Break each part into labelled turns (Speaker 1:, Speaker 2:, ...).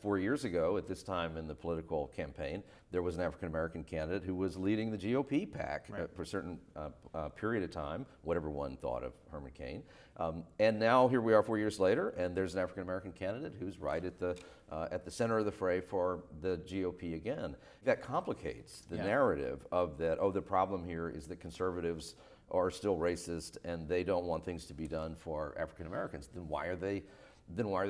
Speaker 1: 4 years ago, at this time in the political campaign, there was an African-American candidate who was leading the GOP PAC for a certain period of time, whatever one thought of Herman Cain. And now here we are 4 years later, and there's an African-American candidate who's right at the center of the fray for the GOP again. That complicates the narrative of that, oh, the problem here is that conservatives are still racist and they don't want things to be done for African Americans. Then why are they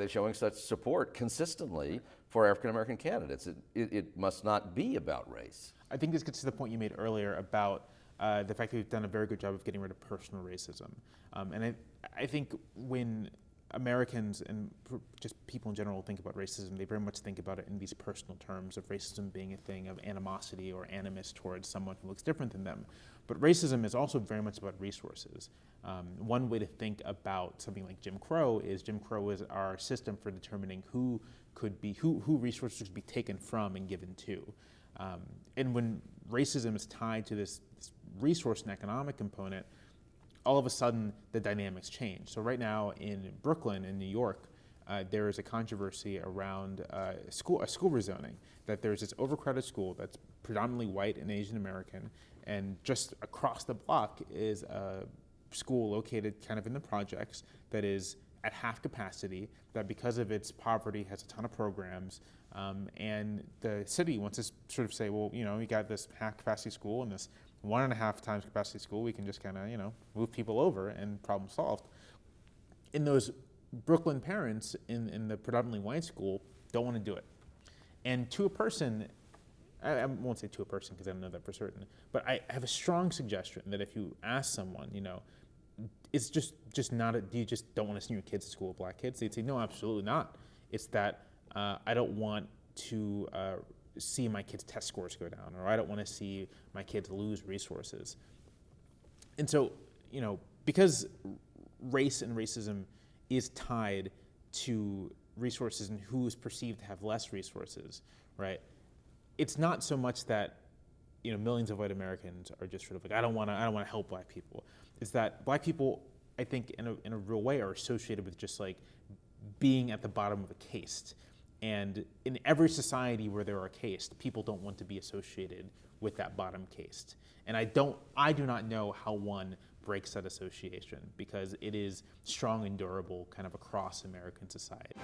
Speaker 1: showing such support consistently for African American candidates? It must not be about race.
Speaker 2: I think this gets to the point you made earlier about the fact that we've done a very good job of getting rid of personal racism. And I think when Americans and just people in general think about racism, they very much think about it in these personal terms of racism being a thing of animosity or animus towards someone who looks different than them. But racism is also very much about resources. One way to think about something like Jim Crow is our system for determining who resources could be taken from and given to. And when racism is tied to this resource and economic component, all of a sudden the dynamics change. So right now in Brooklyn, in New York, there is a controversy around school rezoning, that there's this overcrowded school that's predominantly white and Asian American, and just across the block is a school located kind of in the projects that is at half capacity, that because of its poverty has a ton of programs, and the city wants to sort of say, well, you got this half capacity school and this 1.5 times capacity school, we can just kind of, move people over and problem solved. And those Brooklyn parents in the predominantly white school don't want to do it. And to a person, I won't say to a person because I don't know that for certain, but I have a strong suggestion that if you ask someone, it's just not, do you just don't want to send your kids to school with black kids? They'd say, no, absolutely not. It's that I don't want to see my kids' test scores go down, or I don't want to see my kids lose resources. And so, because race and racism is tied to resources and who is perceived to have less resources, right? It's not so much that millions of white Americans are just sort of like, I don't want to help black people. It's that black people, I think, in a real way, are associated with just like being at the bottom of a caste. And in every society where there are castes, people don't want to be associated with that bottom caste. And I do not know how one breaks that association, because it is strong and durable kind of across American society.